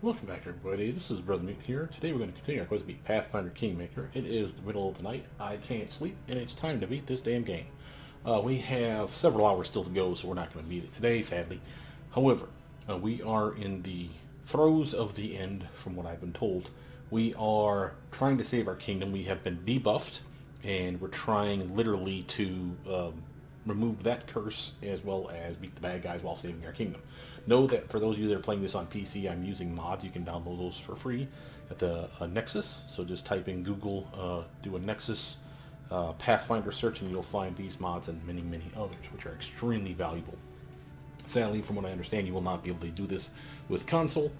Welcome back everybody, this is Brother Mute here. Today we're going to continue our quest to beat Pathfinder Kingmaker. It is the middle of the night, I can't sleep, and it's time to beat this damn game. We have several hours still to go, so we're not going to beat it today, sadly. However, we are in the throes of the end, from what I've been told. We are trying to save our kingdom. We have been debuffed, and we're trying literally to remove that curse as well as beat the bad guys while saving our kingdom. Know that for those of you that are playing this on PC, I'm using mods. You can download those for free at the Nexus. So just type in Google, do a Nexus Pathfinder search, and you'll find these mods and many, many others, which are extremely valuable. Sadly, from what I understand, you will not be able to do this with console.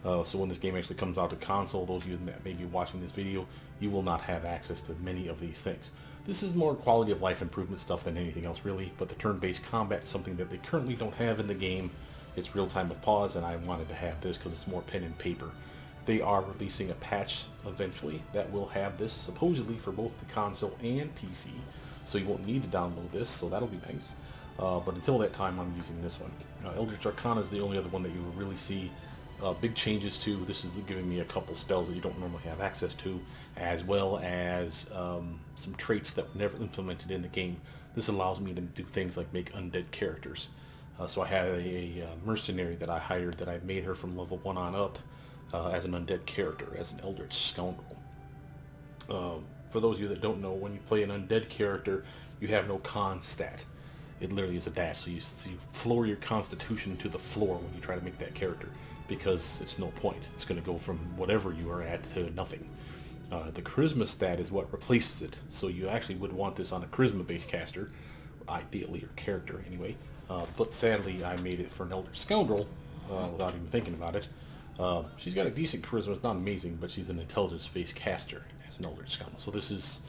So when this game actually comes out to console, those of you that may be watching this video, you will not have access to many of these things. This is more quality of life improvement stuff than anything else really, but the turn-based combat is something that they currently don't have in the game. It's real time with pause, and I wanted to have this because it's more pen and paper. They are releasing a patch eventually that will have this supposedly for both the console and PC, so you won't need to download this, so that'll be nice. But until that time, I'm using this one. Eldritch Arcana is the only other one that you will really see big changes to. This is giving me a couple spells that you don't normally have access to, as well as some traits that were never implemented in the game. This allows me to do things like make undead characters. So I had a mercenary that I hired that I made her from level 1 on up as an undead character, as an Eldritch Scoundrel. For those of you that don't know, when you play an undead character, you have no con stat. It literally is a dash, so you floor your constitution to the floor when you try to make that character, because it's no point. It's going to go from whatever you are at to nothing. The charisma stat is what replaces it, so you actually would want this on a charisma-based caster, ideally, or character anyway. But sadly, I made it for an Eldritch Scoundrel without even thinking about it. She's got a decent charisma. It's not amazing, but she's an intelligence-based caster as an Eldritch Scoundrel. So this is,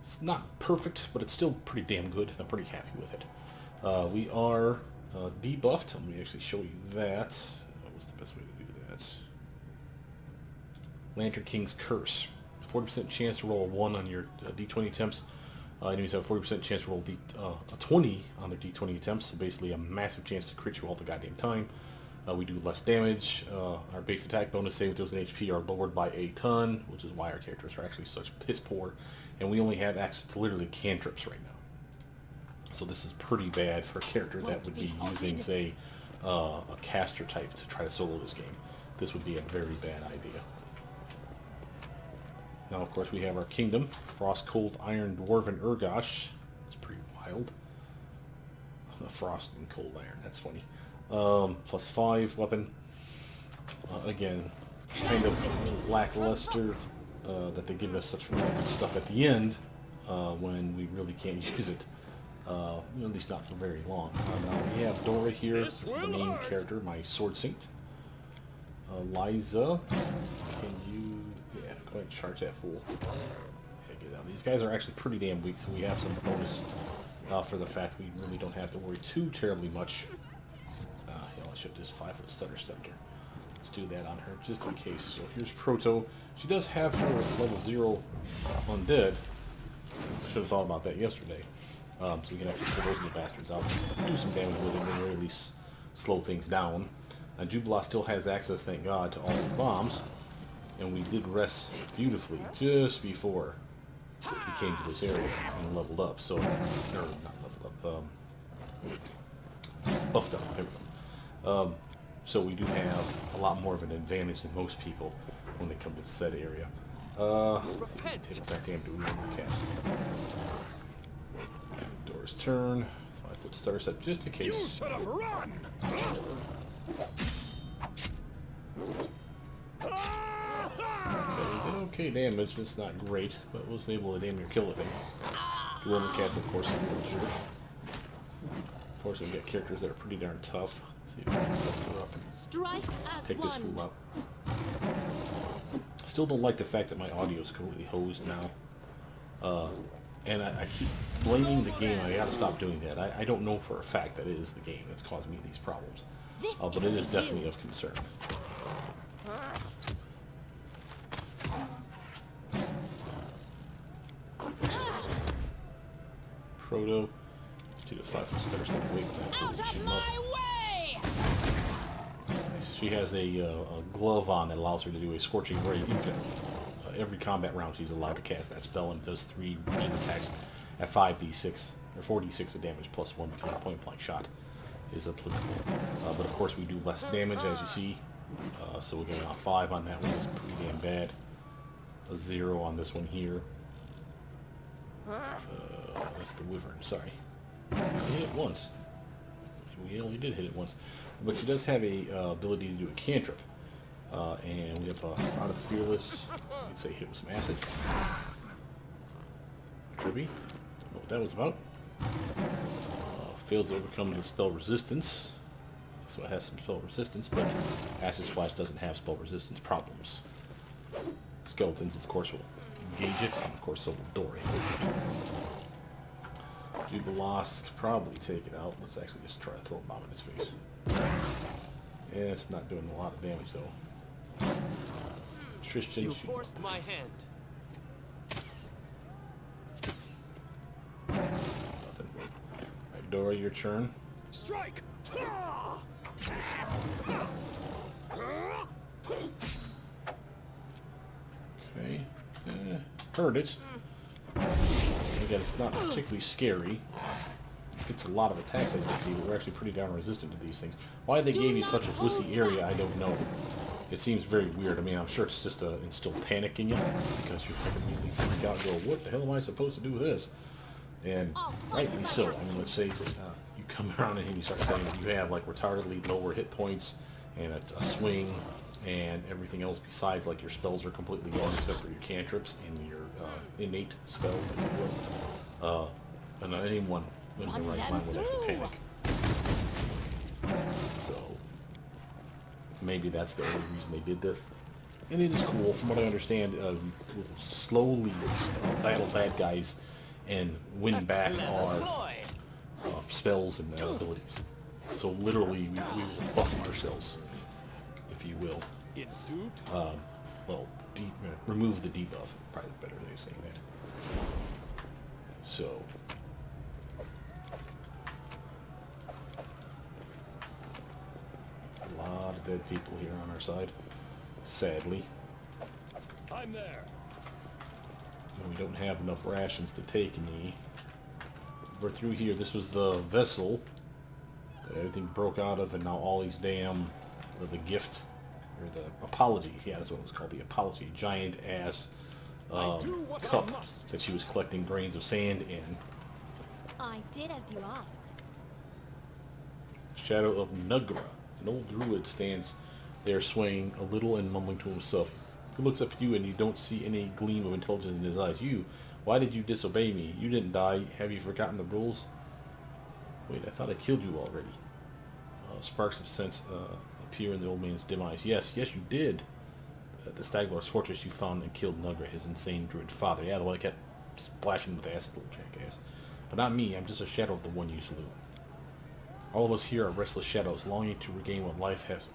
it's not perfect, but it's still pretty damn good. I'm pretty happy with it. We are debuffed. Let me actually show you that. What's the best way to do that? Lantern King's Curse. 40% chance to roll a 1 on your D20 attempts. Enemies have a 40% chance to roll a 20 on their D20 attempts, so basically a massive chance to crit you all the goddamn time. We do less damage. Our base attack bonus, saving throws, and HP are lowered by a ton, which is why our characters are actually such piss poor. And we only have access to literally cantrips right now. So this is pretty bad for a character that would be using, say, a caster type to try to solo this game. This would be a very bad idea. Now, of course, we have our kingdom. Frost, Cold, Iron, Dwarven, Urgosh. It's pretty wild. Frost and Cold Iron, that's funny. +5 weapon. Again, kind of lackluster that they give us such really good stuff at the end when we really can't use it. At least not for very long. Now we have Dorraj here. This is the main character, my sword saint. Liza, can you... yeah, go ahead and charge that fool. Yeah, get out. These guys are actually pretty damn weak, so we have some bonus for the fact we really don't have to worry too terribly much. Hell, I should have just 5-foot stutter stepped her. Let's do that on her, just in case. So here's Proto. She does have her level 0 undead. Should have thought about that yesterday. So we can actually pull those little bastards out, do some damage with it, and really at least slow things down. Jubilee still has access, thank God, to all the bombs, and we did rest beautifully just before we came to this area and leveled up. So, or not leveled up, buffed up. There we go. So we do have a lot more of an advantage than most people when they come to said area. Let's see, take that damn dude on the cast. Door's turn. 5-foot stutter step just in case. You should have run. Okay, damage. That's not great, but wasn't able to damn near kill the thing. Dwarven cats, of course, unfortunately, we got characters that are pretty darn tough. Let's see if we can buff her up and take this fool out. Still don't like the fact that my audio is completely hosed now. And I keep blaming the game. I gotta stop doing that. I don't know for a fact that it is the game that's causing me these problems. But it is definitely of concern. Proto. Do the 5-foot stutter step away from that fool. Shoot him up. Nice. She has a glove on that allows her to do a Scorching Ray infinitely. Every combat round she's allowed to cast that spell, and does 3 beam attacks at 5d6 or 4d6 of damage plus 1 because the point blank shot is applicable. But of course we do less damage, as you see. So we're getting a 5 on that one. That's pretty damn bad. A 0 on this one here. That's the Wyvern, sorry. We hit it once. We only did hit it once. But she does have a ability to do a cantrip. And we have a Rod of Fearless. I'd say hit with some acid. Trippy. Don't know what that was about. Fails to overcome the spell resistance. So it has some spell resistance, but Acid Splash doesn't have spell resistance problems. Skeletons, of course, will engage it, and of course so will Dorraj. Jubilosk could probably take it out. Let's actually just try to throw a bomb in its face. Yeah, it's not doing a lot of damage though. Tristan, you forced my hand. Nothing. Alright, Dorraj, your turn. Strike! Okay. Heard it. Again, it's not particularly scary. It gets a lot of attacks, as you can see, but we're actually pretty darn resistant to these things. Why they gave you such a wussy area, I don't know. It seems very weird. I mean, I'm sure it's just to instill panic in you, because you're like immediately freak out and go, what the hell am I supposed to do with this? And rightly so. I mean, let's say you come around and you start saying that you have like retardedly lower hit points, and it's a swing, and everything else besides like your spells are completely gone except for your cantrips and your innate spells, if you will. And anyone in their right mind would actually panic. So maybe that's the only reason they did this. And it is cool, from what I understand. You will slowly battle bad guys and win back our spells and abilities. So literally, we will buff ourselves, if you will. Well, remove the debuff. Probably the better way of saying that. So. A lot of dead people here on our side, sadly. I'm there. And we don't have enough rations to take any. We're through here. This was the vessel that everything broke out of, and now all these damn, the gift, or the apologies, yeah, that's what it was called, the apology, giant ass cup that she was collecting grains of sand in. I did as you asked. Shadow of Nugra. An old druid stands there swaying a little and mumbling to himself. He looks up at you and you don't see any gleam of intelligence in his eyes. You, why did you disobey me? You didn't die. Have you forgotten the rules? Wait, I thought I killed you already. Sparks of sense appear in the old man's dim eyes. Yes, yes, you did. At the Staglor's fortress, you found and killed Nugra, his insane druid father. Yeah, the one that kept splashing with acid, little jackass. But not me. I'm just a shadow of the one you slew. All of us here are restless shadows, longing to regain what life has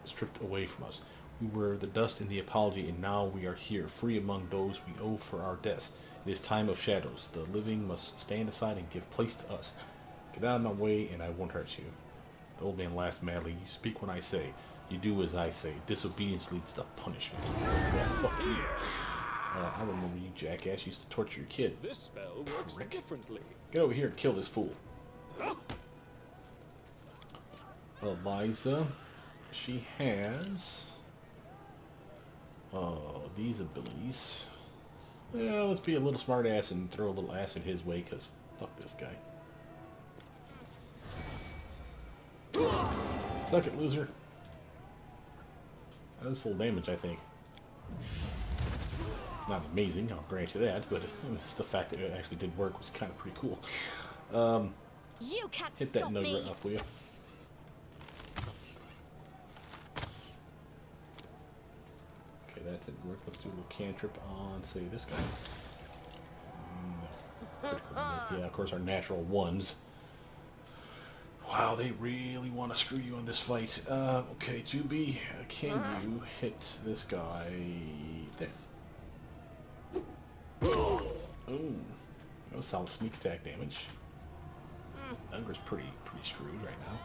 stripped away from us. We were the dust in the apology, and now we are here, free among those we owe for our deaths. It is time of shadows. The living must stand aside and give place to us. Get out of my way, and I won't hurt you. The old man laughs madly. You speak when I say. You do as I say. Disobedience leads to punishment. Yeah, fuck you. I remember you, jackass. You used to torture your kid. This spell works differently. Get over here and kill this fool. Eliza, she has these abilities. Yeah, let's be a little smart ass and throw a little acid his way, because fuck this guy. Suck it, loser. That is full damage, I think. Not amazing, I'll grant you that, but it's the fact that it actually did work was kind of pretty cool. You can't hit that stop me. nugget up, will you? Okay, that didn't work. Let's do a little cantrip on, say, this guy. No. Critical miss. Yeah, of course, our natural ones. Wow, they really want to screw you in this fight. Okay, Juby, can you hit this guy there? Boom. That was solid sneak attack damage. Nugra's pretty screwed right now.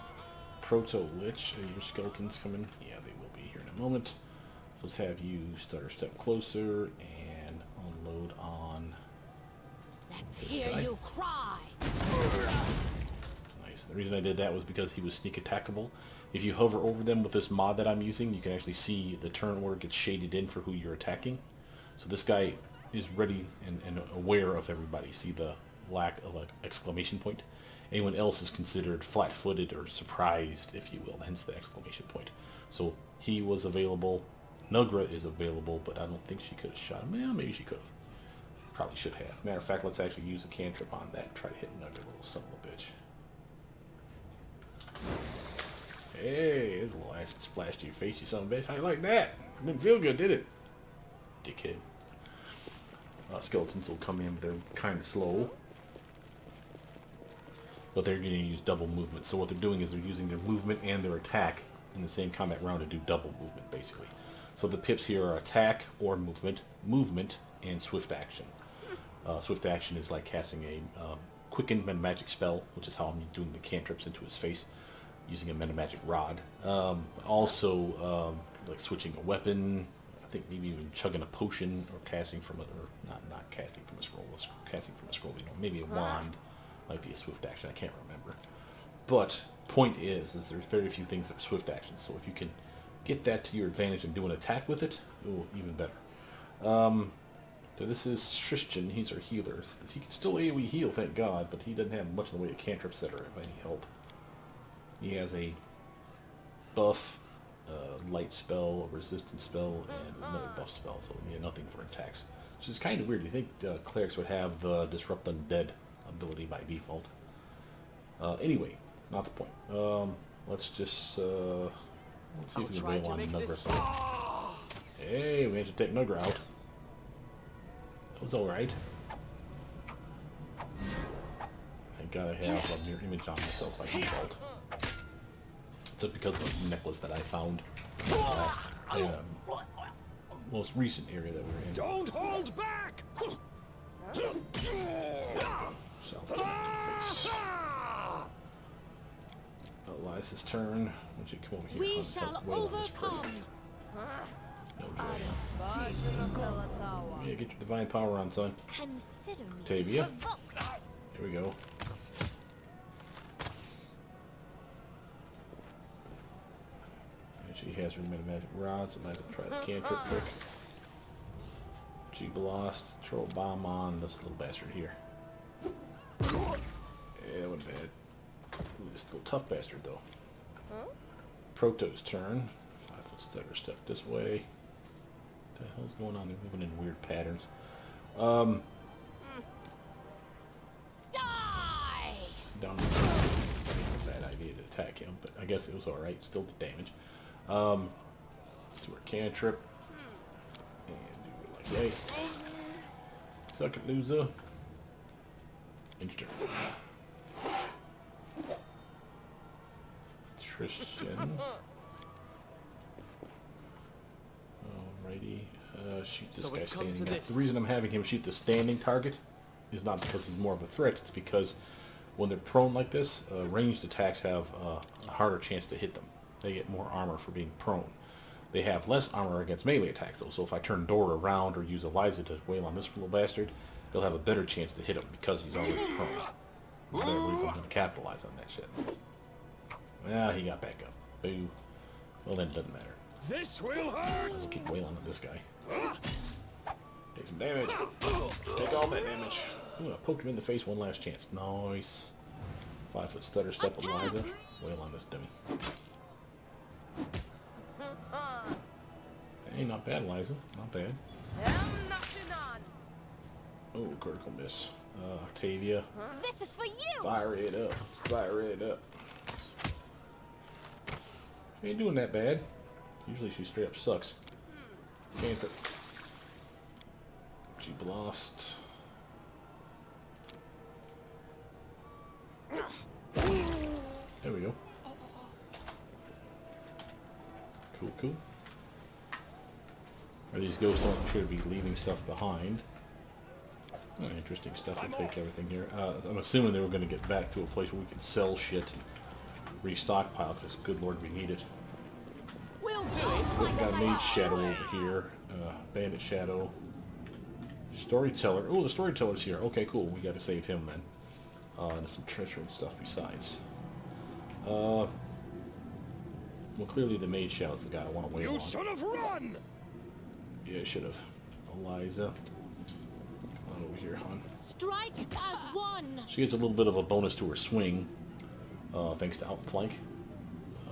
Proto Lich. Your skeletons coming. Yeah, they will be here in a moment. So let's have you stutter step closer and unload on Let's this hear guy. you cry. Nice. The reason I did that was because he was sneak attackable. If you hover over them with this mod that I'm using, you can actually see the turn order gets shaded in for who you're attacking. So this guy is ready and aware of everybody. See the lack of like exclamation point? Anyone else is considered flat-footed or surprised, if you will, hence the exclamation point. So he was available. Nugra is available, but I don't think she could have shot him. Well, maybe she could have. Probably should have. Matter of fact, let's actually use a cantrip on that and try to hit Nugra, little son of a bitch. Hey, there's a little acid splash to your face, you son of a bitch. How you like that? Didn't feel good, did it? Dickhead. Skeletons will come in, but they're kind of slow. But they're going to use double movement. So what they're doing is they're using their movement and their attack in the same combat round to do double movement, basically. So the pips here are attack or movement, and swift action. Swift action is like casting a quickened metamagic spell, which is how I'm doing the cantrips into his face, using a metamagic rod. Also, like switching a weapon, I think maybe even chugging a potion, or casting from a, or not casting from a scroll, casting from a scroll, you know, maybe a wand might be a swift action, I can't remember. But point is there's very few things that are swift actions, so if you can get that to your advantage and do an attack with it, oh, even better. So this is Tristan, he's our healer. He can still AoE heal, thank God, but he doesn't have much in the way of cantrips that are of any help. He has a buff, light spell, a resistance spell, and another buff spell, so he had nothing for attacks. Which is kind of weird. You think clerics would have Disrupt Undead ability by default. Anyway, not the point. Let's just, let's see if we can wail on Nugra. Hey, we had to take Nugra out. That was alright. Thank God I have a mirror image on myself by default. It's because of the necklace that I found in this last, most recent area that we were in. Don't hold back! So, face. Elias's turn. Why don't you come over here? We shall overcome. No joy. Yeah, get your divine power on, son. Consider me Tavia. provoked. Here we go. And she has her metamagic rod, so I might try the cantrip trick. G-Blast, throw a bomb on this little bastard here. Yeah, that wasn't bad. Ooh, this little tough bastard, though. Proto's turn. 5-foot stutter step this way. What the hell's going on? They're moving in weird patterns. Die! Down. Bad idea to attack him, but I guess it was alright. Still did damage. Let's do our cantrip. And do it like yay. Suck it, loser. Instant. Tristan. Alrighty. Shoot this guy standing up. The reason I'm having him shoot the standing target is not because he's more of a threat. It's because when they're prone like this, ranged attacks have a harder chance to hit them. They get more armor for being prone. They have less armor against melee attacks, though. So if I turn Dora around or use Eliza to wail on this little bastard, they'll have a better chance to hit him because he's already prone. You better believe I'm going to capitalize on that shit. Well, he got back up. Boo. Well, then it doesn't matter. This will hurt! Let's keep wailing on this guy. Take some damage. Take all that damage. Ooh, I poked him in the face one last chance. Nice. 5-foot stutter step Eliza. Wail on this dummy. Hey, not bad, Eliza. Not bad. Oh, critical miss. Octavia. This is for you! Fire it up. Fire it up. She ain't doing that bad. Usually she straight up sucks. Cantrip. G-Blast. There we go. Cool, cool. These ghosts don't appear to be leaving stuff behind. Oh, interesting stuff. I'll take everything here. I'm assuming they were going to get back to a place where we could sell shit restockpile because, good lord, we need it. We'll do it. We've got Mage Shadow over here. Bandit Shadow. Storyteller. Oh, the Storyteller's here. Okay, cool. We got to save him then. And some treasure and stuff besides. Well, clearly the Mage Shadow's the guy I want to wait on. You should have run! Yeah, I should have. Eliza. Come on over here, hon. Strike as one. She gets a little bit of a bonus to her swing, thanks to outflank.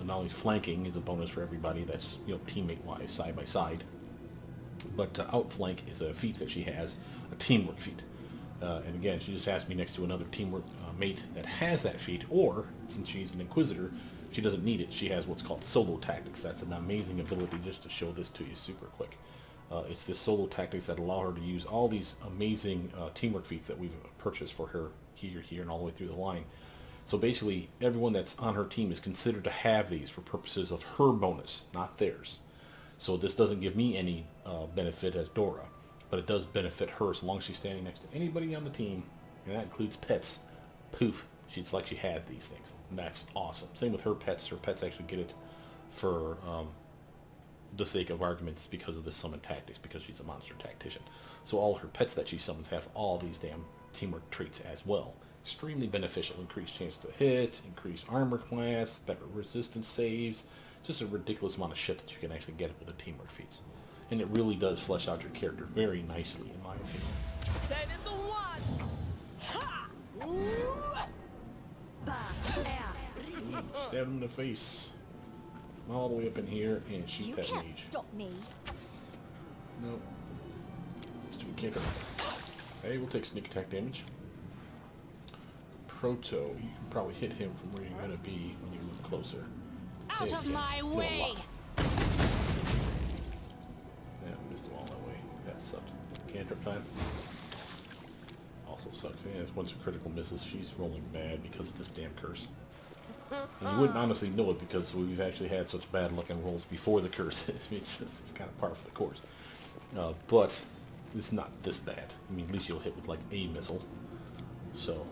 Not only flanking is a bonus for everybody that's, you know, teammate-wise, side by side, but outflank is a feat that she has, a teamwork feat. And again, she just has to be next to another teamwork mate that has that feat, or, since she's an Inquisitor, she doesn't need it. She has what's called solo tactics. That's an amazing ability, just to show this to you super quick. It's this solo tactics that allow her to use all these amazing teamwork feats that we've purchased for her here, and all the way through the line. So basically, everyone that's on her team is considered to have these for purposes of her bonus, not theirs. So this doesn't give me any benefit as Dora, but it does benefit her as long as she's standing next to anybody on the team, and that includes pets. Poof, it's like she has these things, and that's awesome. Same with her pets. Her pets actually get it for the sake of arguments because of the summon tactics, because she's a monster tactician. So all her pets that she summons have all these damn teamwork traits as well. Extremely beneficial. Increased chance to hit, increased armor class, better resistance saves. Just a ridiculous amount of shit that you can actually get with the teamwork feats. And it really does flesh out your character very nicely, in my opinion. Send in the one. Ha! Ooh. Stab him in the face. All the way up in here and shoot You that can't mage. stop me. Nope. Let's do a cantrip. Hey, we'll take sneak attack damage. Proto, you can probably hit him from where you're going to be when you move closer. Out There of you go. my Get a way. lock. Yeah, missed him all that way. That sucked. Cantrip time. Also sucks. Yeah, once a critical misses, she's rolling bad because of this damn curse. And you wouldn't honestly know it because we've actually had such bad luck in rolls before the curse. It's just kind of par for the course. But it's not this bad. I mean, at least you'll hit with like a missile. So,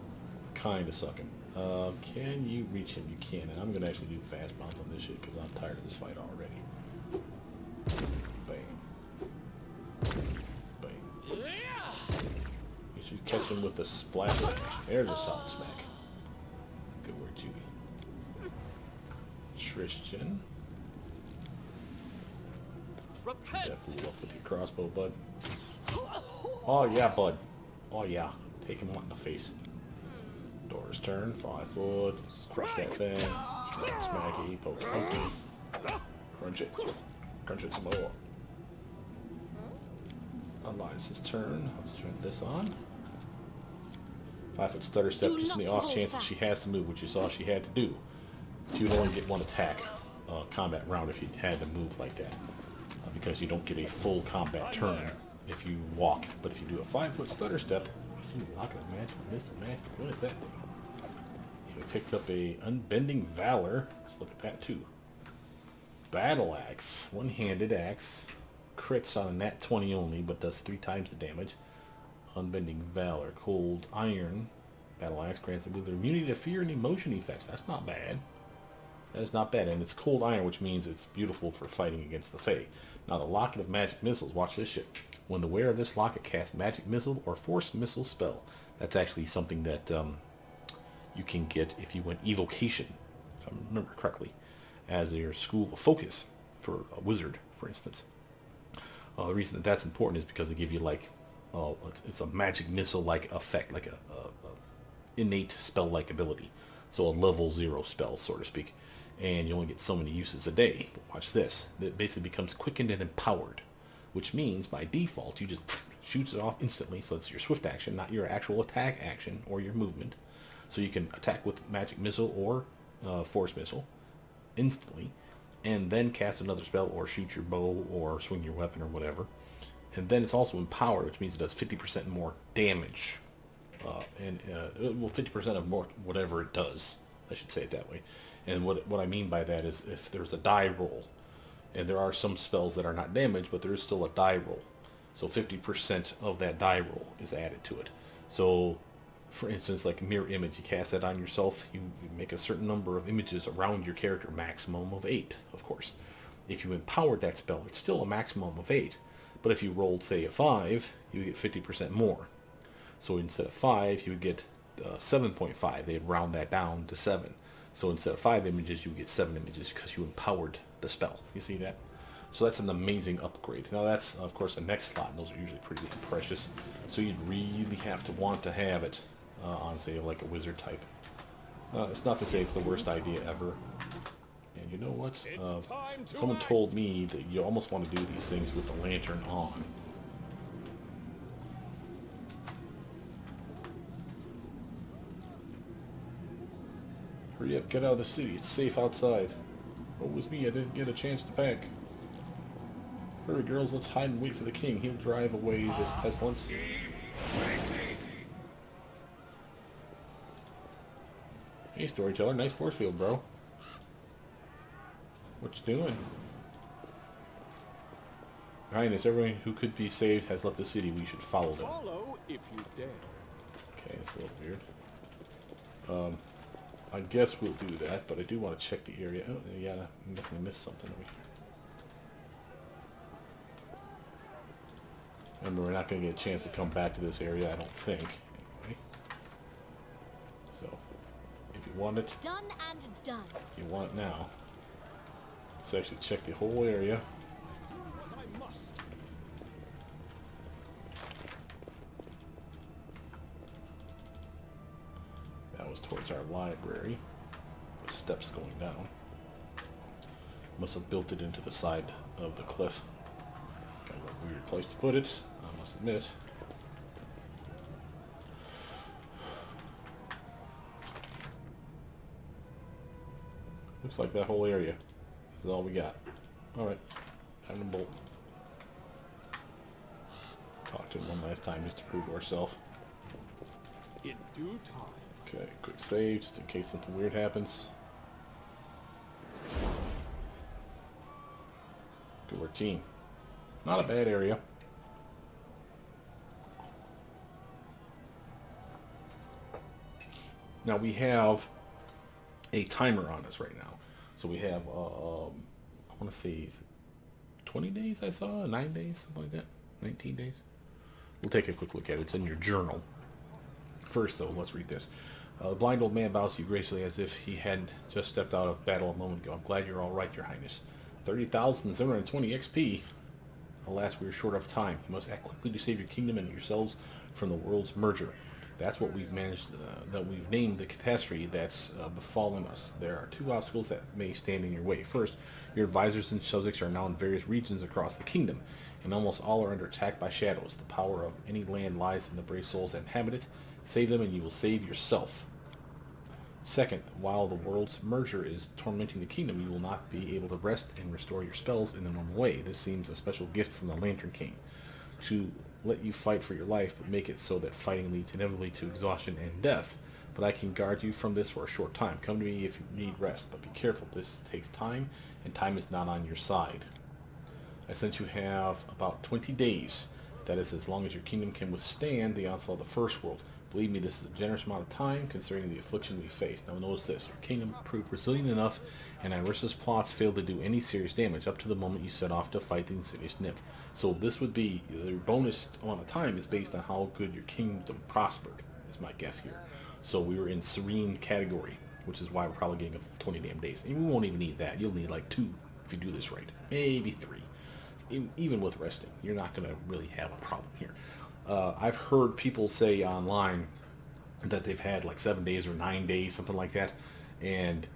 kind of sucking. Can you reach him? You can. And I'm going to actually do fast bounce on this shit because I'm tired of this fight already. Bang. Bang. You should catch him with a splash damage. There's a solid smack. Good work, Judy. Tristan. Repent. Definitely up with your crossbow, bud. Oh yeah, bud. Oh yeah. Take him on the face. Dora's turn. 5 foot. Crush that thing. Smack, smacky. Poke, poke. Crunch it. Crunch it some more. Alliance's turn. Let's turn this on. 5 foot stutter step, Do just in the not off hold chance that back. she has to move, which you saw she had to do. She would only get 1 attack combat round if you had to move like that, because you don't get a full combat turn if you walk. But if you do a 5 foot stutter step, lock of magic, missed a magic. What is that thing? You picked up a unbending valor. Let's look at that too. Battle axe, one-handed axe, crits on a nat 20 only, but does 3 times the damage. Unbending valor, cold iron. Battle axe grants a wielder immunity to fear and emotion effects. That's not bad. That is not bad, and it's cold iron, which means it's beautiful for fighting against the Fae. Now, the locket of magic missiles. Watch this shit. When the wearer of this locket casts magic missile or force missile spell, that's actually something that you can get if you went evocation, if I remember correctly, as your school of focus for a wizard, for instance. The reason that that's important is because they give you like, it's a magic missile-like effect, like a innate spell-like ability. So a level 0 spell, so to speak. And you only get so many uses a day. But watch this. It basically becomes quickened and empowered, which means by default you just shoots it off instantly. So it's your swift action, not your actual attack action or your movement. So you can attack with magic missile or force missile instantly, and then cast another spell or shoot your bow or swing your weapon or whatever. And then it's also empowered, which means it does 50% more damage. Well, 50% of more whatever it does. I should say it that way. And what I mean by that is if there's a die roll, and there are some spells that are not damaged, but there is still a die roll. So 50% of that die roll is added to it. So For instance, like a mirror image, you cast that on yourself, you make a certain number of images around your character, maximum of 8, of course. If you empowered that spell, it's still a maximum of 8. But if you rolled, say, a 5, you would get 50% more. So instead of 5, you would get 7.5. They'd round that down to 7. So instead of 5 images, you would get 7 images because you empowered the spell. You see that? So that's an amazing upgrade. Now that's, of course, a next slot, and those are usually pretty precious. So you'd really have to want to have it on, say, like a wizard type. It's not to say it's the worst idea ever. And you know what? Someone told me that you almost want to do these things with the lantern on. Hurry up, get out of the city. It's safe outside. Oh, it was me. I didn't get a chance to pack. Hurry, girls. Let's hide and wait for the king. He'll drive away this pestilence. Hey, storyteller. Nice force field, bro. What you doing? Your Highness, everyone who could be saved has left the city. We should follow them. Follow if you dare. Okay, that's a little weird. I guess we'll do that, but I do want to check the area. Oh, yeah, I definitely missed something over here. Remember, we're not going to get a chance to come back to this area, I don't think. Anyway. So, if you want it, Done and done. you want it now. Let's actually check the whole area. What I must. That was towards our library. With steps going down. Must have built it into the side of the cliff. Kind of a weird place to put it, I must admit. Looks like that whole area. This is all we got. Alright, time to bolt. Talk to him one last time just to prove to ourselves. In due time. Okay, quick save just in case something weird happens. Good work, team. Not a bad area. Now we have a timer on us right now. So we have, I want to say, 20 days I saw? 9 days? Something like that? 19 days? We'll take a quick look at it. It's in your journal. First, though, let's read this. The blind old man bows to you gracefully as if he had just stepped out of battle a moment ago. I'm glad you're all right, your highness. 30,720 XP. Alas, we are short of time. You must act quickly to save your kingdom and yourselves from the world's merger. That's what we've managed, that we've named the catastrophe that's befallen us. There are 2 obstacles that may stand in your way. First, your advisors and subjects are now in various regions across the kingdom, and almost all are under attack by shadows. The power of any land lies in the brave souls that inhabit it. Save them and you will save yourself. Second, while the world's merger is tormenting the kingdom, you will not be able to rest and restore your spells in the normal way. This seems a special gift from the Lantern King to let you fight for your life, but make it so that fighting leads inevitably to exhaustion and death. But I can guard you from this for a short time. Come to me if you need rest, but be careful. This takes time, and time is not on your side. Since you have about 20 days, that is as long as your kingdom can withstand the onslaught of the First World. Believe me, this is a generous amount of time considering the affliction we face. Now notice this, your kingdom proved resilient enough and Irissa's plots failed to do any serious damage up to the moment you set off to fight the insidious nymph. So this would be, the bonus amount of time is based on how good your kingdom prospered, is my guess here. So we were in serene category, which is why we're probably getting a full 20 damn days. And we won't even need that. You'll need like 2 if you do this right. Maybe 3. Even with resting, you're not going to really have a problem here. I've heard people say online that they've had like 7 days or 9 days, something like that, and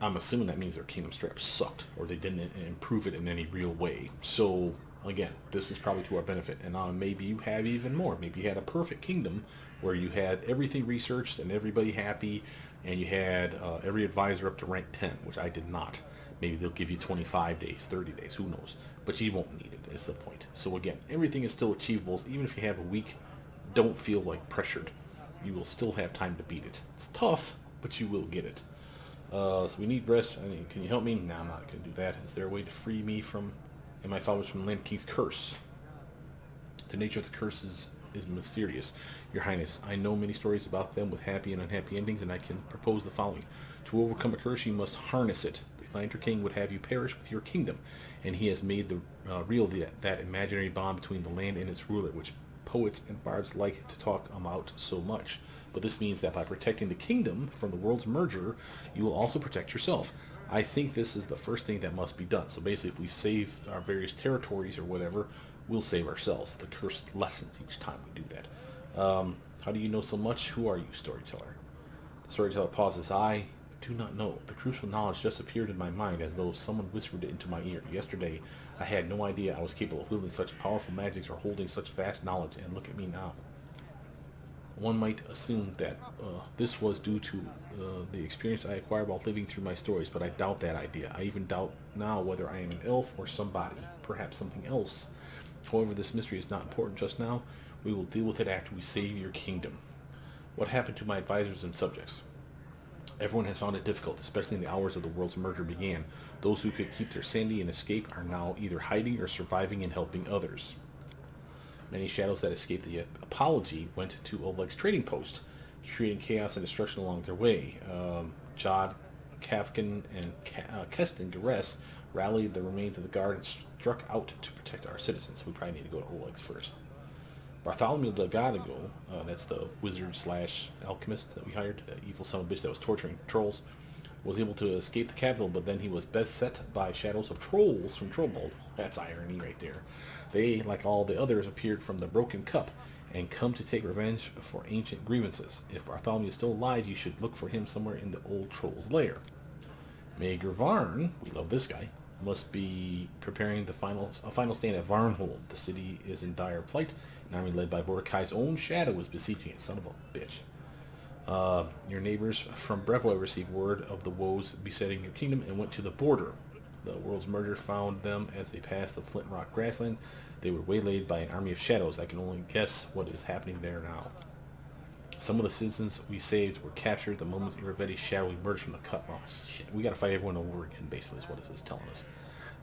I'm assuming that means their kingdom strap sucked, or they didn't improve it in any real way. So again, this is probably to our benefit, and maybe you have even more. Maybe you had a perfect kingdom where you had everything researched and everybody happy, and you had every advisor up to rank 10, which I did not. Maybe they'll give you 25 days, 30 days, who knows. But you won't need it, is the point. So again, everything is still achievable. Even if you have a week, don't feel like pressured. You will still have time to beat it. It's tough, but you will get it. So we need rest. I mean, can you help me? No, I'm not going to do that. Is there a way to free me from and my followers from the Land King's curse? The nature of the curse is is mysterious. Your Highness, I know many stories about them with happy and unhappy endings, and I can propose the following. To overcome a curse, you must harness it. The Lantern King would have you perish with your kingdom, and he has made that imaginary bond between the land and its ruler, which poets and bards like to talk about so much. But this means that by protecting the kingdom from the world's merger, you will also protect yourself. I think this is the first thing that must be done. So basically, if we save our various territories or whatever, we'll save ourselves. The curse lessens each time we do that. How do you know so much? Who are you, storyteller? The storyteller pauses. I do not know. The crucial knowledge just appeared in my mind as though someone whispered it into my ear. Yesterday, I had no idea I was capable of wielding such powerful magics or holding such vast knowledge, and look at me now. One might assume that this was due to the experience I acquired while living through my stories, but I doubt that idea. I even doubt now whether I am an elf or somebody, perhaps something else. However, this mystery is not important just now. We will deal with it after we save your kingdom. What happened to my advisors and subjects? Everyone has found it difficult, especially in the hours of the world's merger began. Those who could keep their sanity and escape are now either hiding or surviving and helping others. Many shadows that escaped the apology went to Oleg's trading post, creating chaos and destruction along their way. Jod, Kafkin, and Keston Gares rallied the remains of the guard and struck out to protect our citizens. We probably need to go to Oleg's first. Bartholomew Delgado, that's the wizard slash alchemist that we hired, the evil son of a bitch that was torturing trolls, was able to escape the capital, but then he was beset by shadows of trolls from Trollbald. That's irony right there. They, like all the others, appeared from the Broken Cup and come to take revenge for ancient grievances. If Bartholomew is still alive, you should look for him somewhere in the old troll's lair. Maegor Varn, we love this guy, must be preparing a final stand at Varnhold. The city is in dire plight. An army led by Mordecai's own shadow is besieging it. Son of a bitch. Your neighbors from Brevoy received word of the woes besetting your kingdom and went to the border. The world's merger found them as they passed the Flint Rock grassland. They were waylaid by an army of shadows. I can only guess what is happening there now. Some of the citizens we saved were captured the moment Iravetti's shadow emerged from the cut. Oh, shit. We gotta fight everyone over again, basically, is what this is telling us.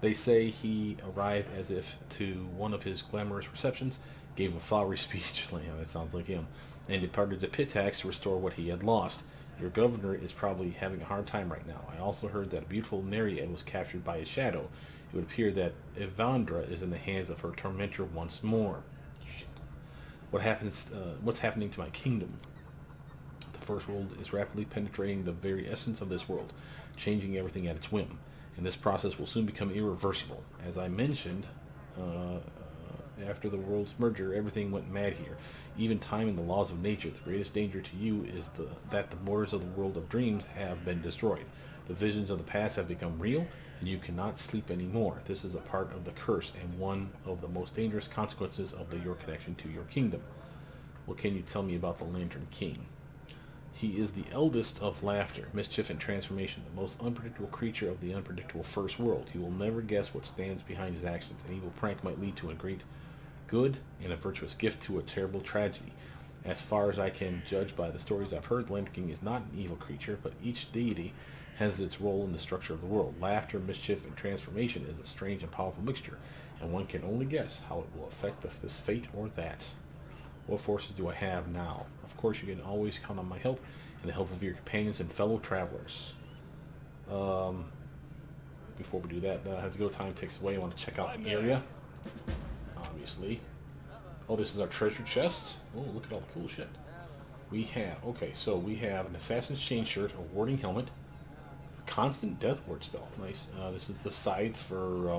They say he arrived as if to one of his glamorous receptions, gave a flowery speech, yeah, that sounds like him, and departed to Pitax to restore what he had lost. Your governor is probably having a hard time right now. I also heard that a beautiful Nereid was captured by his shadow. It would appear that Evandra is in the hands of her tormentor once more. Shit. What's happening to my kingdom? The first world is rapidly penetrating the very essence of this world, changing everything at its whim. And this process will soon become irreversible. As I mentioned, after the world's merger, everything went mad here. Even time and the laws of nature. The greatest danger to you is that the borders of the world of dreams have been destroyed. The visions of the past have become real, and you cannot sleep anymore. This is a part of the curse, and one of the most dangerous consequences of your connection to your kingdom. What can you tell me about the Lantern King? He is the eldest of laughter, mischief, and transformation, the most unpredictable creature of the unpredictable first world. He will never guess what stands behind his actions. An evil prank might lead to a great good, and a virtuous gift to a terrible tragedy. As far as I can judge by the stories I've heard, the Lantern King is not an evil creature, but each deity has its role in the structure of the world. Laughter, mischief, and transformation is a strange and powerful mixture, and one can only guess how it will affect this fate or that. What forces do I have now? Of course, you can always count on my help and the help of your companions and fellow travelers. Before we do that, I have to go. Time ticks away. I want to check out the area. Obviously. Oh, this is our treasure chest. Oh, look at all the cool shit. We have, okay, so we have an Assassin's Chain shirt, a warding helmet, a constant death ward spell. Nice. This is the scythe for,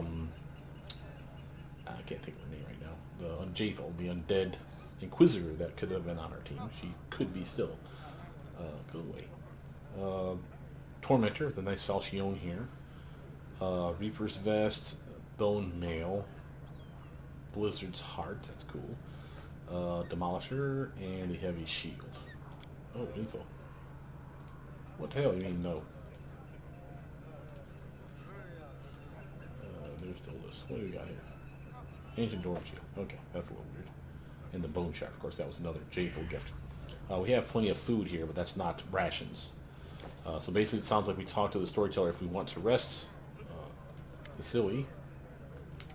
I can't think of her name right now. The Unjathal, the undead Inquisitor that could have been on our team. She could be still. Go away. Tormentor, the nice falchion here. Reaper's Vest, Bone Mail, Blizzard's Heart, that's cool. Demolisher, and the Heavy Shield. Oh, info. What the hell you mean no? There's still this. What do we got here? Ancient Dorraj Shield. Okay, that's a little weird. And the Bone Shaft, of course, that was another Jathal gift. We have plenty of food here, but that's not rations. So basically it sounds like we talk to the storyteller if we want to rest the silly.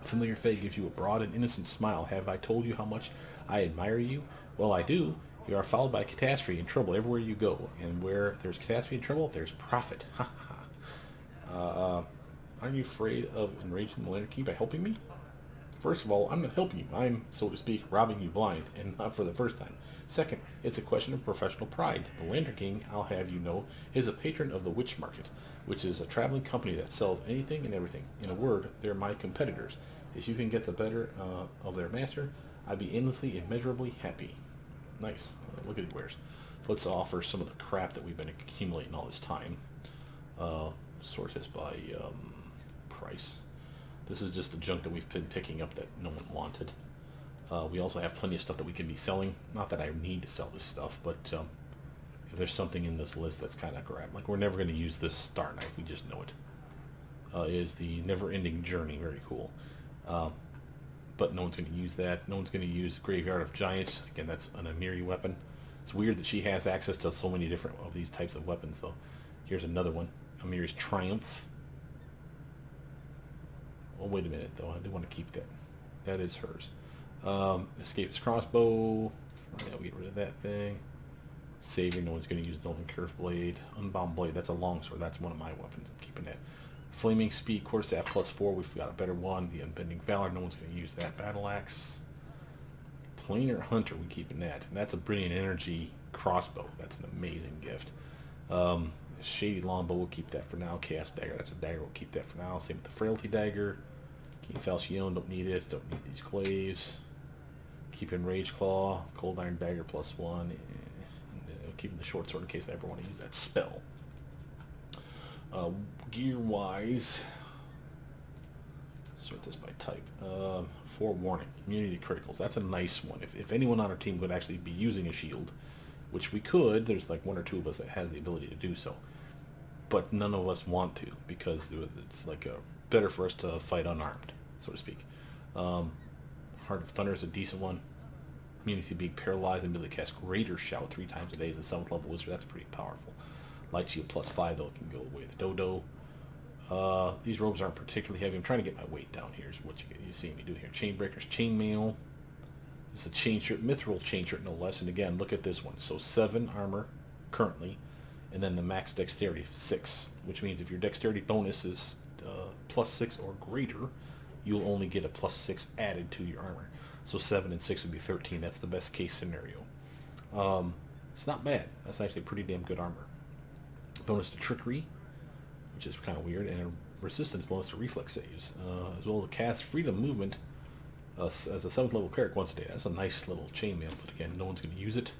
A familiar face gives you a broad and innocent smile. Have I told you how much I admire you? Well, I do. You are followed by catastrophe and trouble everywhere you go. And where there's catastrophe and trouble, there's profit. Ha ha ha. Aren't you afraid of enraging the Lantern King by helping me? First of all, I'm not helping you. I'm, so to speak, robbing you blind, and not for the first time. Second, it's a question of professional pride. The Lantern King, I'll have you know, is a patron of the Witch Market, which is a traveling company that sells anything and everything. In a word, they're my competitors. If you can get the better of their master, I'd be endlessly, immeasurably happy. Nice. Look at it wears. So let's offer some of the crap that we've been accumulating all this time. Sort this by price. This is just the junk that we've been picking up that no one wanted. We also have plenty of stuff that we can be selling. Not that I need to sell this stuff, but if there's something in this list that's kind of crap, like we're never going to use this star knife, we just know it. Is the never-ending journey. Very cool. But no one's going to use that. No one's going to use Graveyard of Giants. Again, that's an Amiri weapon. It's weird that she has access to so many different of these types of weapons, though. Here's another one. Amiri's Triumph. Oh, wait a minute, though. I do want to keep that. That is hers. Escapist Crossbow. Yeah, we get rid of that thing. Savior. No one's going to use Elven Curve Blade. Unbound Blade. That's a longsword. That's one of my weapons. I'm keeping that. Flaming Speed Quarterstaff +4. We've got a better one. The Unbending Valor. No one's going to use that. Battle Axe. Planar Hunter. We're keeping that. And that's a Brilliant Energy crossbow. That's an amazing gift. Shady Longbow. We'll keep that for now. Chaos Dagger. That's a dagger. We'll keep that for now. Same with the Frailty Dagger. Keep Falchion. Don't need it. Don't need these clays. Keeping Rage Claw. Cold Iron Dagger +1. And keeping the short sword in case I ever want to use that spell. Gear-wise, sort this by type. Forewarning, immunity to criticals. That's a nice one. If anyone on our team would actually be using a shield, which we could, there's like one or two of us that has the ability to do so. But none of us want to, because it's like better for us to fight unarmed, so to speak. Heart of Thunder is a decent one. Immunity to being paralyzed and ability to cast Greater Shout 3 times a day as a 7th level wizard. That's pretty powerful. Light Shield +5, though, it can go away the dodo. These robes aren't particularly heavy. I'm trying to get my weight down here is what you see me do here. Chainbreakers, Chainmail. It's a chain shirt, Mithril chain shirt, no less. And again, look at this one. So 7 armor currently, and then the max dexterity 6, which means if your dexterity bonus is +6 or greater, you'll only get a +6 added to your armor. So 7 and 6 would be 13. That's the best case scenario. It's not bad. That's actually pretty damn good armor. Bonus to trickery, which is kind of weird, and a resistance bonus to reflex saves, as well as cast freedom movement as a 7th level cleric once a day. That's a nice little chainmail, but again, no one's going to use it.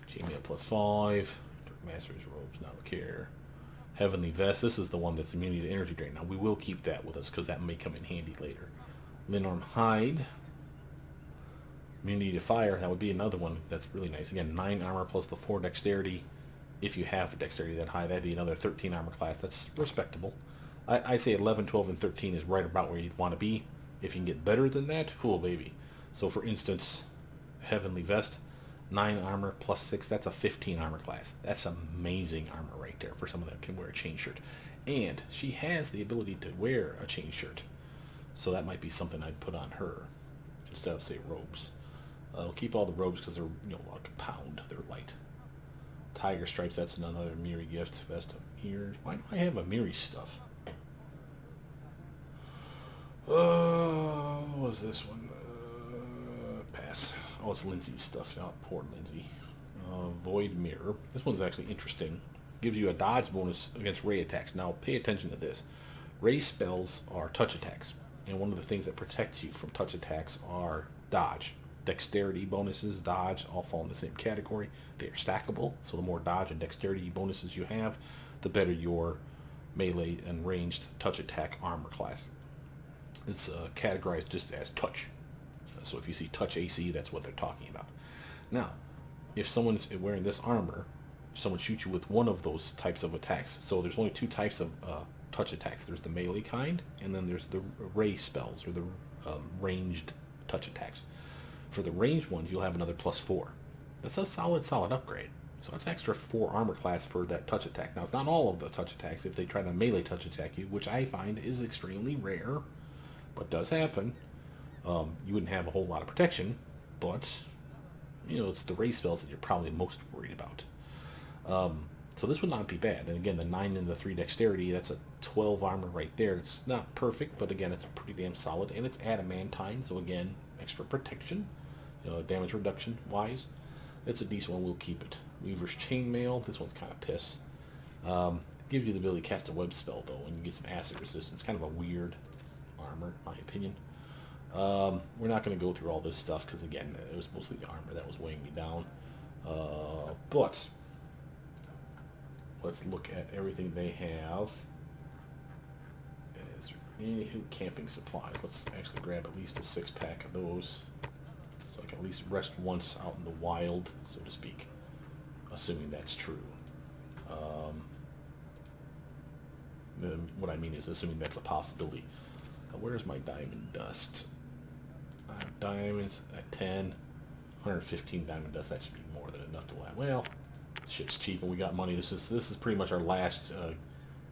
Chainmail +5. Dark Master's robes, not a care. Heavenly Vest. This is the one that's immunity to energy drain. Now we will keep that with us because that may come in handy later. Linnorm Hide. Immunity to fire. That would be another one that's really nice. Again, 9 armor plus the 4 dexterity. If you have a dexterity that high, that'd be another 13 armor class. That's respectable. I say 11, 12, and 13 is right about where you'd want to be. If you can get better than that, cool, baby. So, for instance, Heavenly Vest, 9 armor plus 6, that's a 15 armor class. That's amazing armor right there for someone that can wear a chain shirt. And she has the ability to wear a chain shirt. So that might be something I'd put on her instead of, say, robes. I'll keep all the robes because they're, like a pound. They're light. Tiger Stripes, that's another Miri gift. Vest of Ears. Why do I have a Miri stuff? What was this one? Pass. Oh, it's Lindsay's stuff. Oh, poor Lindsay. Void Mirror. This one's actually interesting. Gives you a dodge bonus against ray attacks. Now, pay attention to this. Ray spells are touch attacks. And one of the things that protects you from touch attacks are dodge. Dexterity bonuses, dodge, all fall in the same category. They are stackable, so the more dodge and dexterity bonuses you have, the better your melee and ranged touch attack armor class. It's categorized just as touch. So if you see touch AC, that's what they're talking about. Now, if someone's wearing this armor, someone shoots you with one of those types of attacks. So there's only 2 types of touch attacks. There's the melee kind, and then there's the ray spells, or the ranged touch attacks. For the ranged ones, you'll have another +4. That's a solid upgrade. So that's extra 4 armor class for that touch attack. Now, it's not all of the touch attacks if they try to melee touch attack you, which I find is extremely rare. What does happen, you wouldn't have a whole lot of protection, but, you know, it's the raise spells that you're probably most worried about. So this would not be bad. And again, the 9 and the 3 dexterity, that's a 12 armor right there. It's not perfect, but again, it's pretty damn solid. And it's adamantine, so again, extra protection, you know, damage reduction wise. It's a decent one, we'll keep it. Weaver's Chainmail, this one's kind of piss. Gives you the ability to cast a web spell, though, and you get some acid resistance. Kind of a weird armor, in my opinion. We're not going to go through all this stuff, because again, it was mostly the armor that was weighing me down. But let's look at everything they have. Is there any camping supplies? Let's actually grab at least a 6-pack of those, so I can at least rest once out in the wild, so to speak, assuming that's true. What I mean is assuming that's a possibility. Where's my diamond dust? Diamonds at 10, 115 diamond dust. That should be more than enough to last. Well, shit's cheap and we got money. This is pretty much our last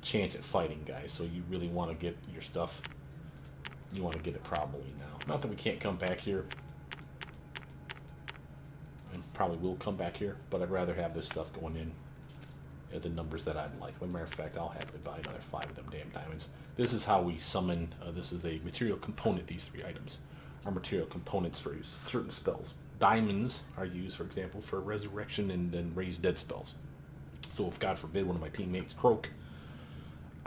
chance at fighting, guys. So you really want to get your stuff. You want to get it probably now. Not that we can't come back here. And probably will come back here, but I'd rather have this stuff going in at the numbers that I'd like. As a matter of fact, I'll happily buy another 5 of them damn diamonds. This is how we summon. This is a material component. These 3 items are material components for certain spells. Diamonds are used, for example, for resurrection and raise dead spells. So if, God forbid, one of my teammates croak,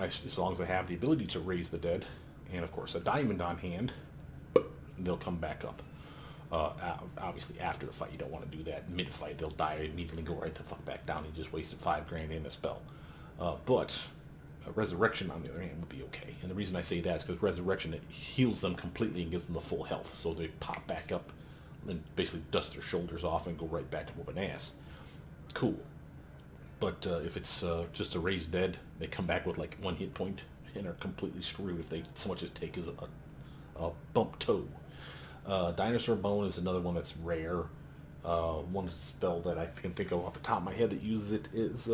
as long as I have the ability to raise the dead, and of course a diamond on hand, they'll come back up. Obviously after the fight, you don't want to do that mid-fight. They'll die immediately, go right the fuck back down. You just wasted 5 grand in a spell. But resurrection, on the other hand, would be okay. And the reason I say that is because resurrection, it heals them completely and gives them the full health. So they pop back up and basically dust their shoulders off and go right back to whooping ass. Cool. But if it's just a raised dead, they come back with like 1 hit point and are completely screwed if they so much as take as a bump toe. Dinosaur Bone is another one that's rare. One spell that I can think of off the top of my head that uses it is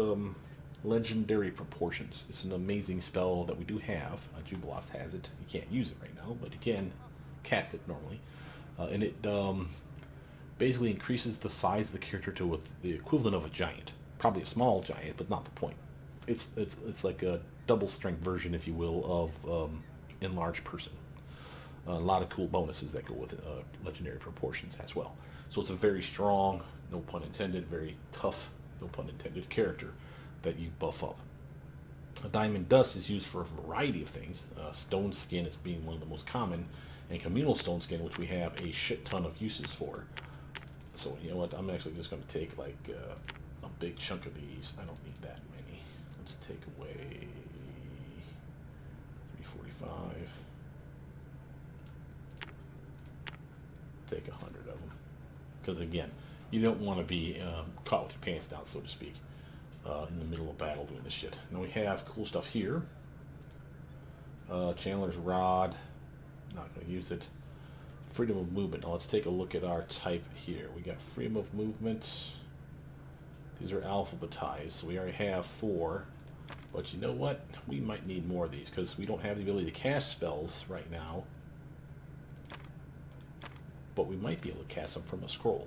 Legendary Proportions. It's an amazing spell that we do have. Jubilost has it. You can't use it right now, but you can cast it normally. And it basically increases the size of the character to the equivalent of a giant. Probably a small giant, but not the point. It's like a double strength version, if you will, of enlarged person. A lot of cool bonuses that go with Legendary Proportions as well. So it's a very strong, no pun intended, very tough, no pun intended, character that you buff up. Diamond Dust is used for a variety of things. Stone Skin is being one of the most common, and Communal Stone Skin, which we have a shit ton of uses for. So you know what, I'm actually just going to take like a big chunk of these. I don't need that many. Let's take away 345. Take 100 of them, because again, you don't want to be caught with your pants down, so to speak, in the middle of battle doing this shit. Now we have cool stuff here. Chandler's Rod, not going to use it. Freedom of movement. Now let's take a look at our type here. We got freedom of movement. These are alphabetized, so we already have 4. But you know what? We might need more of these, because we don't have the ability to cast spells right now. But we might be able to cast them from a scroll.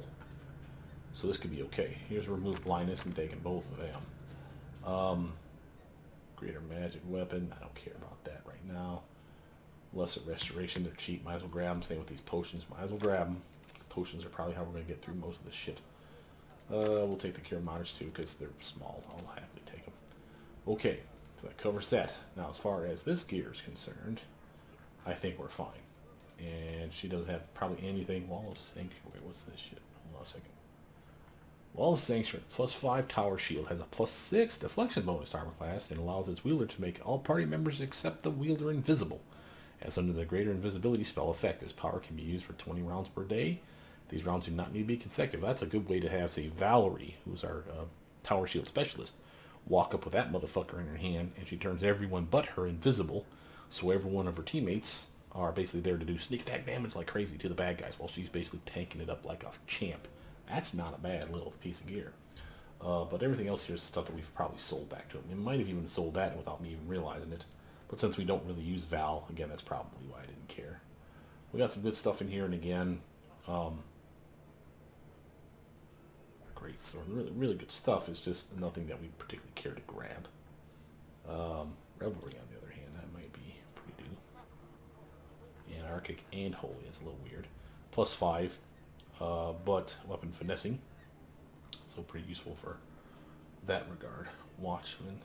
So this could be okay. Here's remove blindness. I'm taking both of them. Greater magic weapon. I don't care about that right now. Lesser restoration. They're cheap. Might as well grab them. Same with these potions. Might as well grab them. Potions are probably how we're going to get through most of this shit. We'll take the cure monitors too, because they're small. I'll happily take them. Okay. So that covers that. Now as far as this gear is concerned, I think we're fine. And she doesn't have probably anything. Wall of Sanctuary. What's this shit? Hold on a second. Wall of Sanctuary. +5 tower shield. Has a +6 deflection bonus to armor class and allows its wielder to make all party members except the wielder invisible. As under the greater invisibility spell effect, this power can be used for 20 rounds per day. These rounds do not need to be consecutive. That's a good way to have, say, Valerie, who's our tower shield specialist, walk up with that motherfucker in her hand, and she turns everyone but her invisible, so every one of her teammates are basically there to do sneak attack damage like crazy to the bad guys while she's basically tanking it up like a champ. That's not a bad little piece of gear. But everything else here is stuff that we've probably sold back to him. We might have even sold that without me even realizing it. But since we don't really use Val, again, that's probably why I didn't care. We got some good stuff in here, and again, great sword, really, really good stuff. It's just nothing that we particularly care to grab. Revelry, on the other hand, that might be pretty do. Anarchic and Holy, it's a little weird. +5, but weapon finessing, so pretty useful for that regard. Watchman.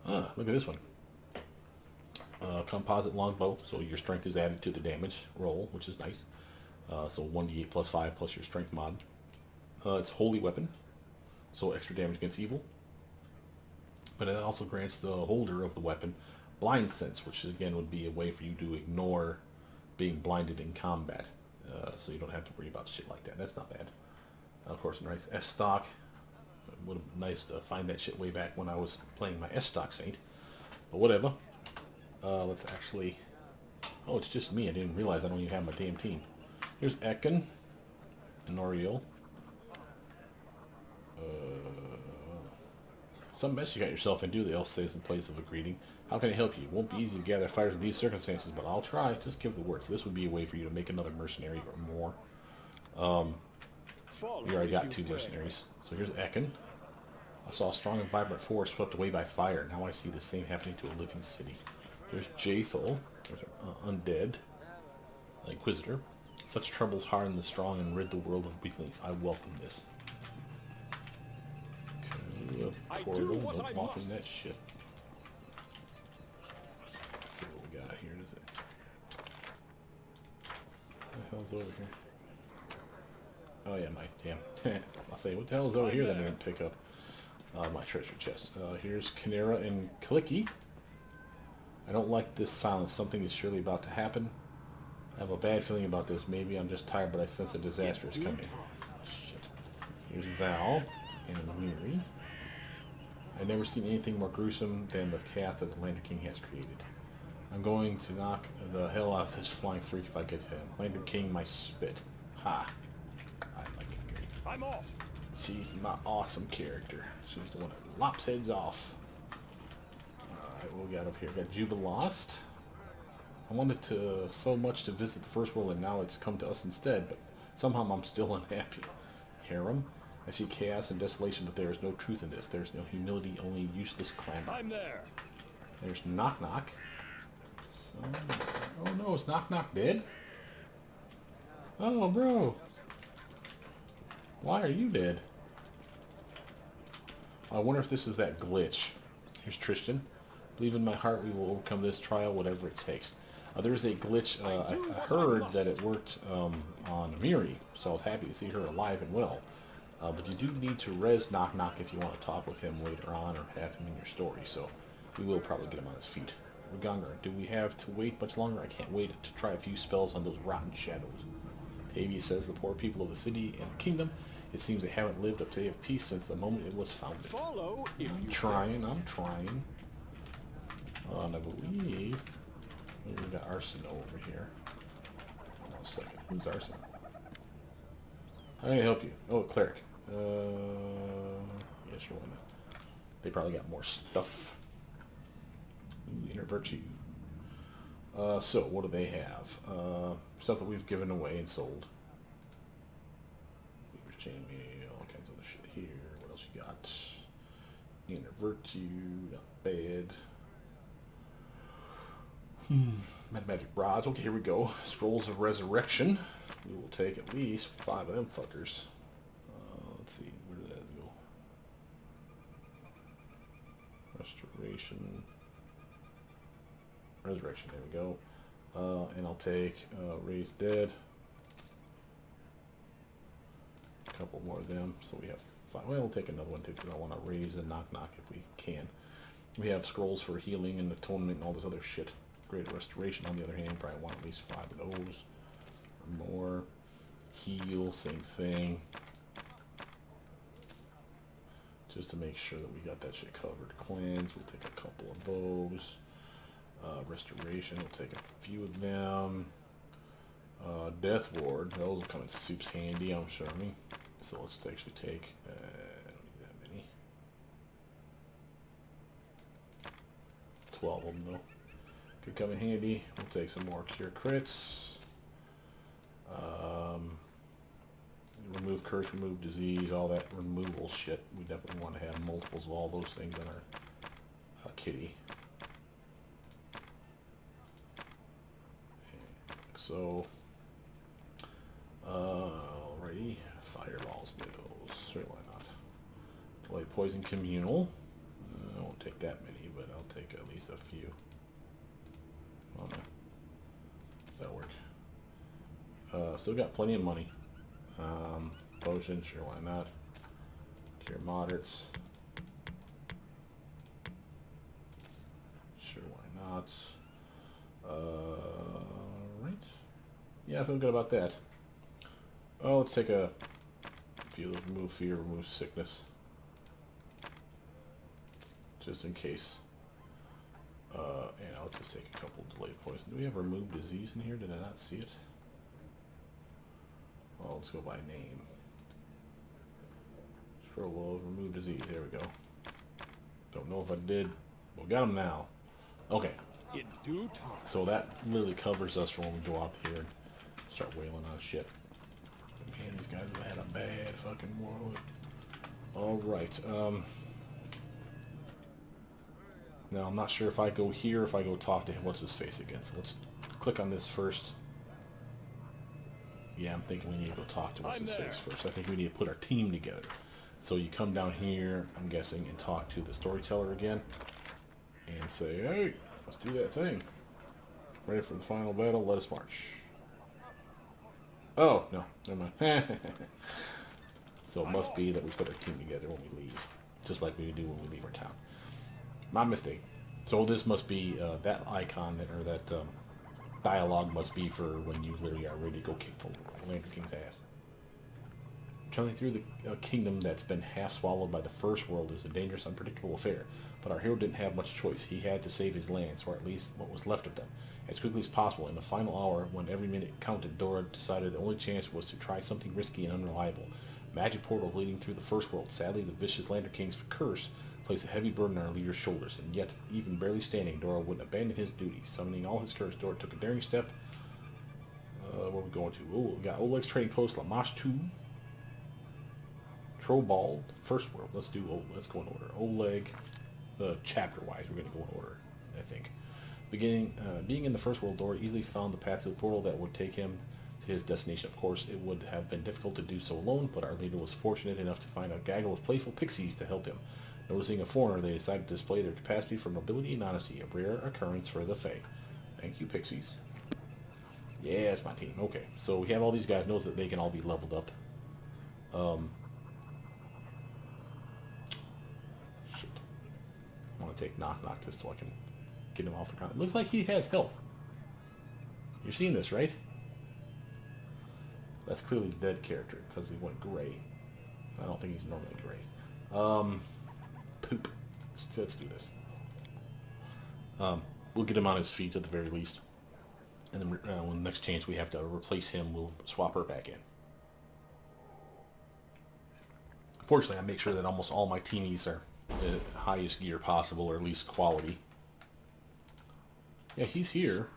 Ah, look at this one. Composite longbow, so your strength is added to the damage roll, which is nice. So 1d8 +5 plus your strength mod. It's holy weapon, so extra damage against evil. But it also grants the holder of the weapon blind sense, which again would be a way for you to ignore being blinded in combat. So you don't have to worry about shit like that. That's not bad. Of course, nice S-Stock. It would have been nice to find that shit way back when I was playing my S-Stock Saint. But whatever. Let's actually... Oh, it's just me. I didn't realize I don't even have my damn team. Here's Ekin. Noriel. Some mess you got yourself into, the elf says in place of a greeting. How can I help you? It won't be easy to gather fighters in these circumstances, but I'll try. Just give the word. So this would be a way for you to make another mercenary or more. We already got 2 mercenaries. So here's Ekin. I saw a strong and vibrant force swept away by fire. Now I see the same happening to a living city. There's Jathal. There's Undead. Inquisitor. Such troubles harden the strong and rid the world of weaklings. I welcome this. Okay, portal. Don't walk in that shit. Let's see what we got here. Does it? What the hell's over here? Oh yeah, my damn. I'll say, what the hell is over here that I didn't pick up? My treasure chest. Here's Canera and Clicky. I don't like this silence. Something is surely about to happen. I have a bad feeling about this. Maybe I'm just tired, but I sense a disaster is coming. Shit. Here's Val and Miri. I've never seen anything more gruesome than the chaos that the Lantern King has created. I'm going to knock the hell out of this flying freak if I get to him. Lantern King, my spit. Ha. I like Miri. I'm off. She's my awesome character. She's the one that lops heads off. Alright, what we got up here? We got Jubilost. I wanted to so much to visit the first world, and now it's come to us instead, but somehow I'm still unhappy. Harem. I see chaos and desolation, but there is no truth in this. There is no humility, only useless clamor. I'm there. There's Knock Knock. Oh no, is Knock Knock dead? Oh, bro. Why are you dead? I wonder if this is that glitch. Here's Tristan. Believe in my heart we will overcome this trial, whatever it takes. There's a glitch. I heard that it worked on Miri, so I was happy to see her alive and well. But you do need to res Knock Knock if you want to talk with him later on or have him in your story, so we will probably get him on his feet. Reganger, do we have to wait much longer? I can't wait to try a few spells on those rotten shadows. Tavia says the poor people of the city and the kingdom, it seems they haven't lived up to the day of peace since the moment it was founded. Follow if I'm you trying. I believe we got Arsenal over here. Hold on a second. Who's Arsenal? How can I help you? Oh, cleric. Yeah, sure, why not? They probably got more stuff. Ooh, inner virtue. So, what do they have? Stuff that we've given away and sold. Weaver's chainmail, all kinds of other shit here. What else you got? Inner virtue, not bad. Magic rods. Okay, here we go. Scrolls of resurrection. We will take at least 5 of them fuckers. Let's see, where did that go? Restoration. Resurrection, there we go. And I'll take Raised Dead. A couple more of them, so we have 5. Well, we'll take another one too, because I want to raise and knock knock if we can. We have scrolls for healing and atonement and all this other shit. Great restoration, on the other hand, probably want at least 5 of those. Or more. Heal, same thing. Just to make sure that we got that shit covered. Cleanse, we'll take a couple of those. Restoration, we'll take a few of them. Death Ward, those will come in soups handy, I'm sure. So let's actually take, I don't need that many. 12 of them, though. Could come in handy. We'll take some more cure crits. Remove curse, remove disease, all that removal shit. We definitely want to have multiples of all those things in our kitty. So, alrighty, fireballs goes. Sure, why not? Play poison communal. I won't take that many, but I'll take at least a few. Oh no, that'll work. Still got plenty of money. Potion, sure, why not? Cure moderates. Sure, why not? Right. Yeah, I feel good about that. Oh, let's take a few of those. Remove fear, remove sickness. Just in case. And I'll just take a couple delayed poison. Do we have remove disease in here? Did I not see it? Well, let's go by name. Scroll low, remove disease. There we go. Don't know if I did. Well, got them now. Okay. In due time. So that literally covers us for when we go out here and start wailing on shit. Man, these guys have had a bad fucking world. Alright, now I'm not sure if I go here, if I go talk to him, what's his face again. So let's click on this first. Yeah, I'm thinking we need to go talk to what's his face first. I think we need to put our team together. So you come down here, I'm guessing, and talk to the storyteller again. And say, hey, let's do that thing. Ready for the final battle, let us march. Oh, no, never mind. So it must be that we put our team together when we leave. Just like we do when we leave our town. My mistake. So this must be that icon, or that dialogue must be for when you literally are ready to go kick the Lantern King's ass. Traveling through the kingdom that's been half swallowed by the First World is a dangerous, unpredictable affair. But our hero didn't have much choice. He had to save his lands, or at least what was left of them, as quickly as possible. In the final hour, when every minute counted, Dorraj decided the only chance was to try something risky and unreliable. Magic portals leading through the First World. Sadly, the vicious Lantern King's curse placed a heavy burden on our leader's shoulders, and yet, even barely standing, Dorraj wouldn't abandon his duties. Summoning all his courage, Dorraj took a daring step. Where are we going to? Oh, we got Oleg's trading post, Lamash 2. Trobald, First World. Let's go in order. Oleg, chapter-wise, we're going to go in order, I think. Being in the First World, Dorraj easily found the path to the portal that would take him to his destination. Of course, it would have been difficult to do so alone, but our leader was fortunate enough to find a gaggle of playful pixies to help him. Noticing a foreigner, they decided to display their capacity for nobility and honesty, a rare occurrence for the Fae. Thank you, pixies. Yeah, it's my team. Okay, so we have all these guys. Notice that they can all be leveled up. Shit. I want to take knock just so I can get him off the ground. It looks like he has health. You're seeing this, right? That's clearly the dead character because he went gray. I don't think he's normally gray. Poop. Let's do this. We'll get him on his feet at the very least. And then when the next chance we have to replace him, we'll swap her back in. Fortunately, I make sure that almost all my teamies are the highest gear possible, or at least quality. Yeah, he's here.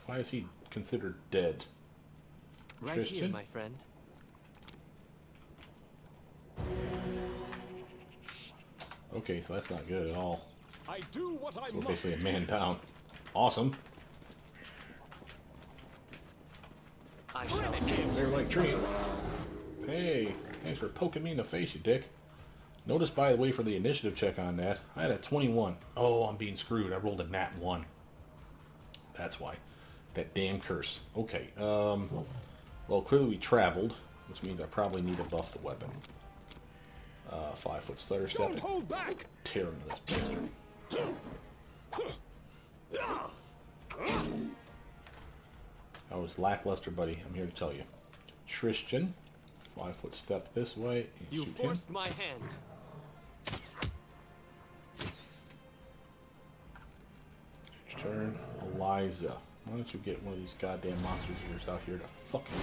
Why is he considered dead? Right Christian? here, my friend. Okay, so that's not good at all. I do what I So we're must. basically a man down. Awesome. I shall They're like tree. Hey, thanks for poking me in the face, you dick. Notice, by the way, for the initiative check on that, I had a 21. Oh, I'm being screwed. I rolled a nat 1. That's why. That damn curse. Okay, well, clearly we traveled, which means I probably need to buff the weapon. 5-foot stutter step. Don't hold back. Tear into this bastard. I was lackluster, buddy. I'm here to tell you. Tristan, 5-foot step this way. And You shoot forced him. my hand. Next turn, Eliza. Why don't you get one of these goddamn monsters of yours out here to fucking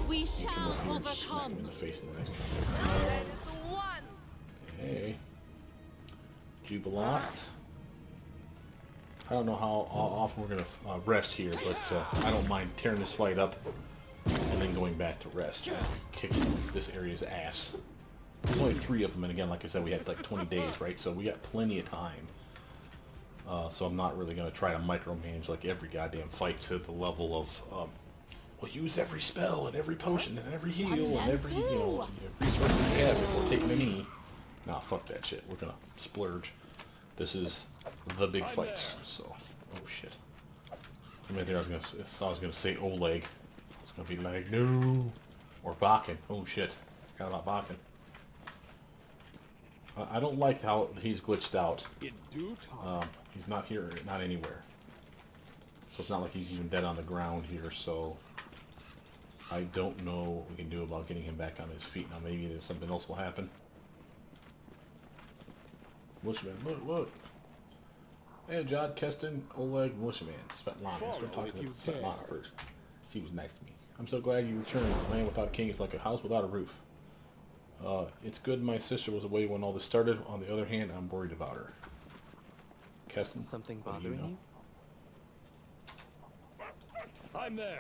We come shall up here and smack him in overcome. the face in the next turn? That is the one. Hey. Jubilost. I don't know how often we're going to rest here, but I don't mind tearing this fight up and then going back to rest. Kicking this area's ass. There's only 3 of them, and again, like I said, we had like 20 days, right? So we got plenty of time. So I'm not really going to try to micromanage like every goddamn fight to the level of, well, use every spell and every potion and every heal and every, you know, resource you have before taking a knee. Nah, fuck that shit. We're going to splurge. This is the big fights, so, oh shit. I mean, I was gonna say Oleg. It's gonna be like, no! Or Bakken. Oh shit. Forgot about Bakken. I don't like how he's glitched out. In due time. He's not here, not anywhere. So it's not like he's even dead on the ground here, so I don't know what we can do about getting him back on his feet. Now maybe there's something else will happen. Militiaman, look. Hey, Jod, Keston, Oleg, Militiaman, Svetlana. Let's go talk to Svetlana first. She was nice to me. I'm so glad you returned. A land without a king is like a house without a roof. It's good my sister was away when all this started. On the other hand, I'm worried about her. Keston, Something what do bothering you? I'm there.